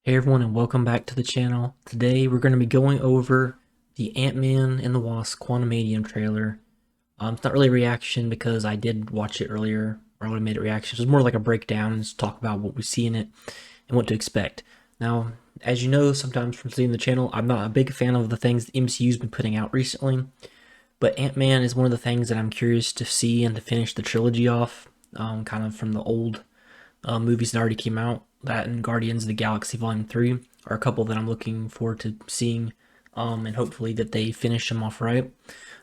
Hey everyone, and welcome back to the channel. Today we're going to be going over the Ant-Man and the Wasp Quantumania trailer. It's not really a reaction because I did watch it earlier, or I would have made it reaction. It's more like a breakdown and just talk about what we see in it and what to expect. Now, as you know, sometimes from seeing the channel, I'm not a big fan of the things the MCU's been putting out recently, but Ant-Man is one of the things that I'm curious to see and to finish the trilogy off, kind of from the old movies that already came out. That and Guardians of the Galaxy Volume 3 are a couple that I'm looking forward to seeing, and hopefully that they finish them off right.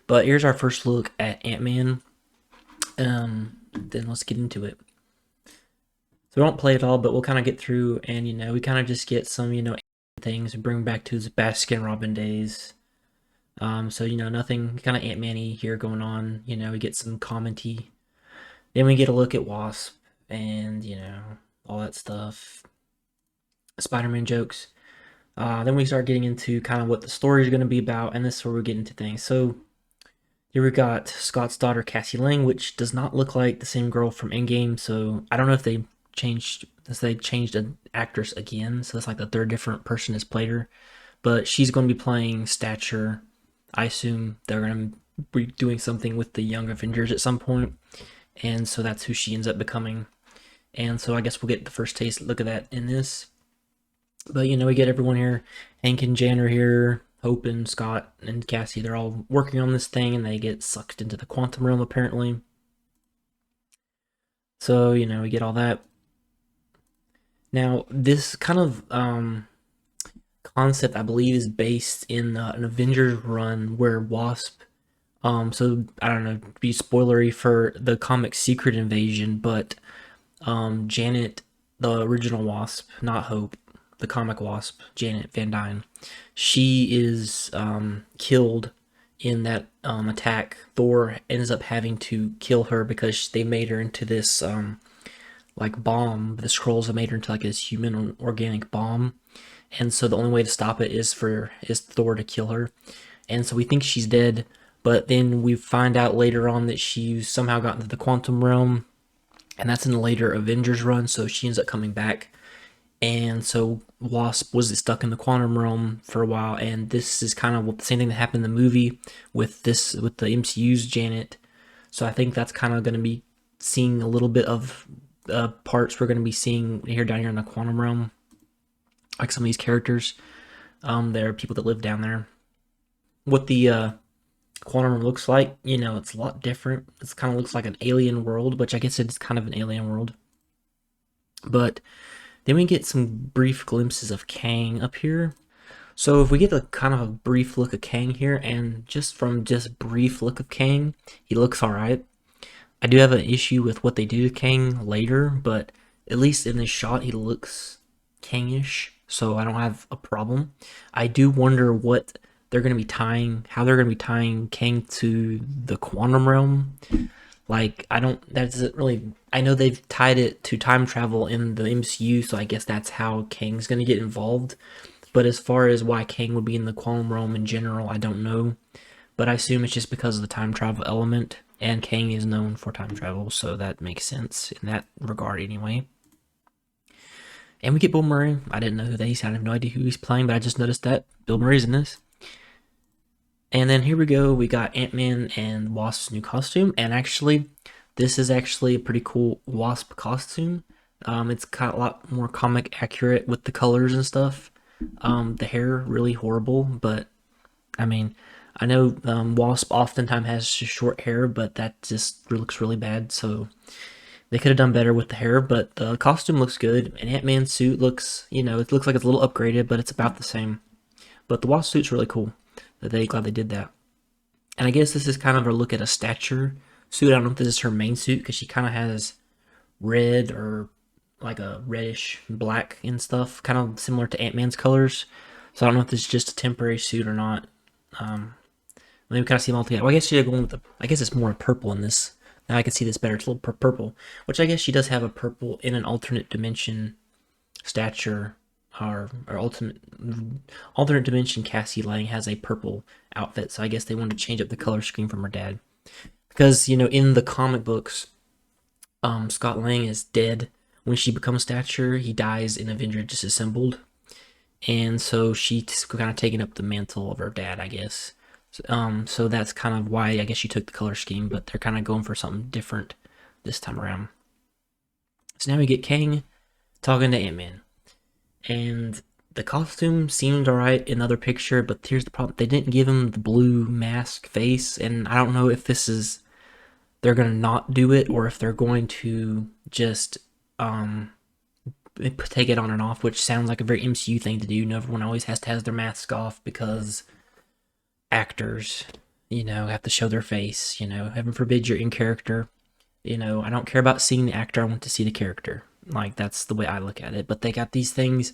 But here's our first look at Ant-Man. Then let's get into it. So we won't play it all, but we'll kind of get through, and we kind of just get some things and bring back to his Baskin Robin days. So nothing kind of Ant-Man-y here going on. We get some commenty. Then we get a look at Wasp, and all that stuff. Spider-Man jokes. Then we start getting into kind of what the story is going to be about, and this is where we get into things. So here we got Scott's daughter Cassie Lang, which does not look like the same girl from Endgame. So I don't know if they changed an actress again. So that's like the third different person has played her, but she's going to be playing Stature. I assume they're going to be doing something with the Young Avengers at some point, and so that's who she ends up becoming. And so I guess we'll get the first taste look at that in this. But we get everyone here. Hank and Jan are here. Hope and Scott and Cassie, they're all working on this thing, and they get sucked into the quantum realm apparently. So we get all that. Now this kind of concept, I believe, is based in an Avengers run where Wasp. So I don't know, be spoilery for the comic Secret Invasion, but Janet, the original Wasp, not Hope, the comic Wasp, Janet Van Dyne, she is killed in that attack. Thor ends up having to kill her because they made her into this like bomb. The Skrulls have made her into like this human organic bomb, and so the only way to stop it is Thor to kill her. And so we think she's dead, but then we find out later on that she somehow got into the quantum realm, and that's in the later Avengers run. So she ends up coming back, and so Wasp was stuck in the quantum realm for a while. And this is kind of the same thing that happened in the movie with the MCU's Janet. So I think that's kind of going to be seeing a little bit of parts we're going to be seeing here down here in the quantum realm, like some of these characters. There are people that live down there. What the quantum realm looks like, it's a lot different. It kind of looks like an alien world, which I guess it's kind of an alien world. But then we get some brief glimpses of Kang up here. So if we get a kind of a brief look of Kang here, and just from just brief look of Kang, he looks alright. I do have an issue with what they do to Kang later, but at least in this shot he looks Kangish, so I don't have a problem. I do wonder what they're going to be tying, how they're going to be tying Kang to the quantum realm. Like, that doesn't really, I know they've tied it to time travel in the MCU, so I guess that's how Kang's going to get involved. But as far as why Kang would be in the quantum realm in general, I don't know. But I assume it's just because of the time travel element, and Kang is known for time travel, so that makes sense in that regard anyway. And we get Bill Murray. I didn't know who that is. I have no idea who he's playing, but I just noticed that Bill Murray's in this. And then here we go. We got Ant-Man and Wasp's new costume. And actually, this is actually a pretty cool Wasp costume. It's got a lot more comic accurate with the colors and stuff. The hair, really horrible. But, I mean, I know Wasp oftentimes has short hair, but that just looks really bad. So they could have done better with the hair. But the costume looks good. And Ant-Man's suit looks, it looks like it's a little upgraded, but it's about the same. But the Wasp suit's really cool. Glad they did that. And I guess this is kind of a look at a Stature suit. I don't know if this is her main suit because she kind of has red or like a reddish black and stuff, kind of similar to Ant-Man's colors. So I don't know if this is just a temporary suit or not. Let me kind of see them all together. Well, I guess she's going with the, I guess it's more purple in this. Now I can see this better. It's a little purple, which I guess she does have a purple in an alternate dimension Stature. Our alternate dimension Cassie Lang has a purple outfit, so I guess they wanted to change up the color scheme from her dad. Because, in the comic books, Scott Lang is dead when she becomes Stature. He dies in Avenger Disassembled. and so she's kind of taking up the mantle of her dad, I guess. So that's kind of why I guess she took the color scheme, but they're kind of going for something different this time around. So now we get Kang talking to Ant-Man, and the costume seemed alright in another picture, but here's the problem: they didn't give him the blue mask face, and I don't know if this is they're gonna not do it or if they're going to just take it on and off, which sounds like a very MCU thing to do. You know, everyone always has to have their mask off because actors, have to show their face. Heaven forbid you're in character. I don't care about seeing the actor. I want to see the character. Like, that's the way I look at it. But they got these things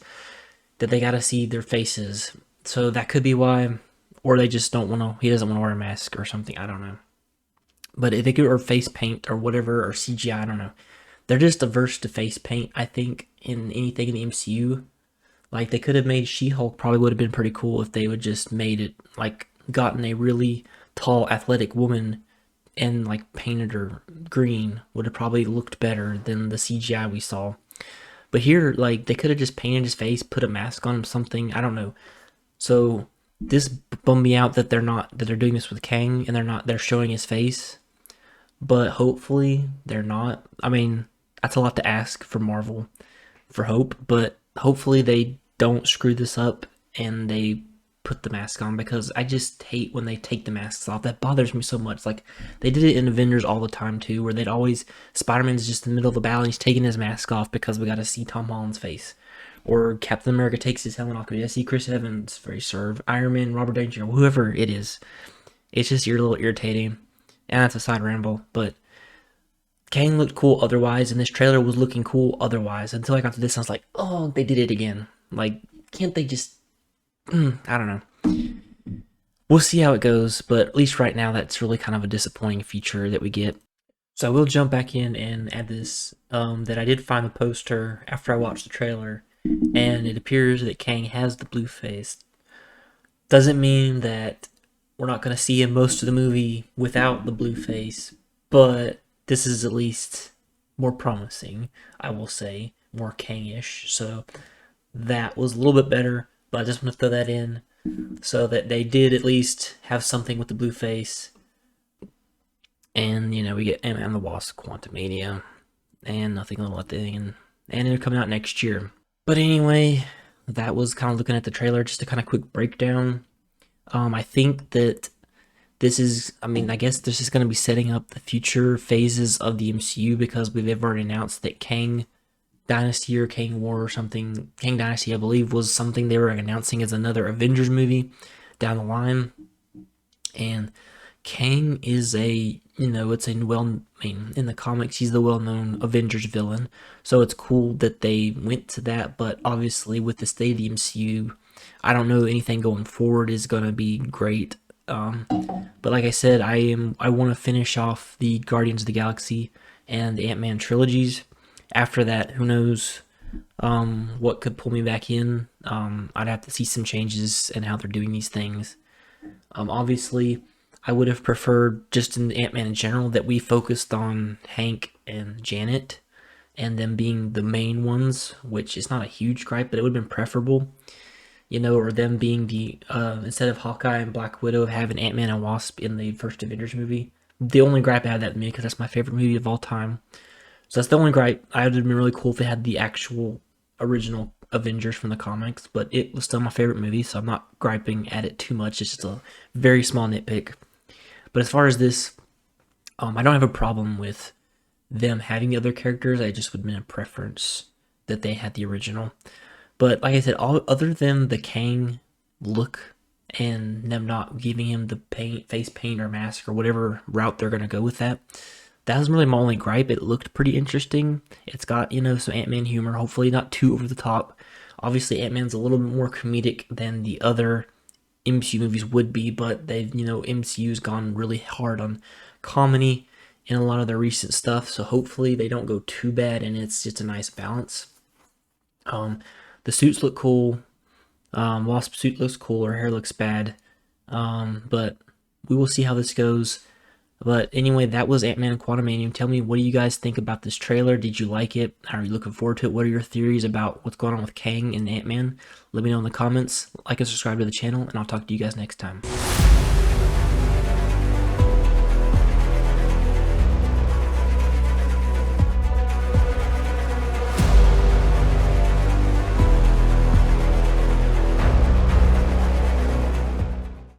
that they got to see their faces. So that could be why. Or they just don't want to, he doesn't want to wear a mask or something. I don't know. But if they could, or face paint or whatever, or CGI, I don't know. They're just averse to face paint, I think, in anything in the MCU. Like, they could have made She-Hulk, probably would have been pretty cool if they would just made it, like, gotten a really tall, athletic woman and, like, painted her green. Would have probably looked better than the CGI we saw. But here, like, they could have just painted his face, put a mask on him, something, I don't know. So, this bummed me out that they're doing this with Kang, and they're showing his face. But hopefully, they're not. I mean, that's a lot to ask for Marvel, for hope, but hopefully they don't screw this up and they put the mask on, because I just hate when they take the masks off. That bothers me so much. Like, they did it in Avengers all the time too, where they'd always, Spider-Man's just in the middle of the battle and he's taking his mask off because we got to see Tom Holland's face. Or Captain America takes his helmet off because I see Chris Evans very serve. Iron Man, Robert Downey Jr., whoever it is. It's just a little irritating. And that's a side ramble, but Kang looked cool otherwise, and this trailer was looking cool otherwise, until I got to this and I was like, oh, they did it again. Like, can't they just... I don't know. We'll see how it goes, but at least right now, that's really kind of a disappointing feature that we get. So I will jump back in and add this, that I did find the poster after I watched the trailer, and it appears that Kang has the blue face. Doesn't mean that we're not going to see him most of the movie without the blue face, but this is at least more promising, I will say, more Kang-ish. So that was a little bit better, but I just want to throw that in so that they did at least have something with the blue face. And, we get Ant-Man and the Wasp, Quantumania, and Nothing Little Thing, and they're coming out next year. But anyway, that was kind of looking at the trailer, just a kind of quick breakdown. I think that this is, I guess this is going to be setting up the future phases of the MCU, because they've already announced that Kang Dynasty or Kang War or something, Kang Dynasty, I believe, was something they were announcing as another Avengers movie down the line. And Kang is in the comics, he's the well-known Avengers villain. So it's cool that they went to that, but obviously with the state of the MCU, I don't know anything going forward is going to be great. But like I said, I want to finish off the Guardians of the Galaxy and the Ant-Man trilogies. After that, who knows what could pull me back in. I'd have to see some changes in how they're doing these things. Obviously, I would have preferred, just in Ant-Man in general, that we focused on Hank and Janet and them being the main ones, which is not a huge gripe, but it would have been preferable. Or them being the, instead of Hawkeye and Black Widow, having Ant-Man and Wasp in the first Avengers movie. The only gripe I had that with me, because that's my favorite movie of all time. So that's the only gripe. I would have been really cool if they had the actual original Avengers from the comics, but it was still my favorite movie, so I'm not griping at it too much. It's just a very small nitpick. But as far as this, I don't have a problem with them having the other characters. I just would have been a preference that they had the original. But like I said, other than the Kang look and them not giving him the face paint or mask or whatever route they're going to go with that was really my only gripe. It looked pretty interesting. It's got, some Ant-Man humor, hopefully not too over the top. Obviously, Ant-Man's a little bit more comedic than the other MCU movies would be, but they've, MCU's gone really hard on comedy in a lot of their recent stuff, so hopefully they don't go too bad and it's just a nice balance. The suits look cool. Wasp suit looks cool. Her hair looks bad. But we will see how this goes. But anyway, that was Ant-Man and Quantumania. Tell me, what do you guys think about this trailer? Did you like it? Are you looking forward to it? What are your theories about what's going on with Kang and Ant-Man? Let me know in the comments. Like and subscribe to the channel, and I'll talk to you guys next time.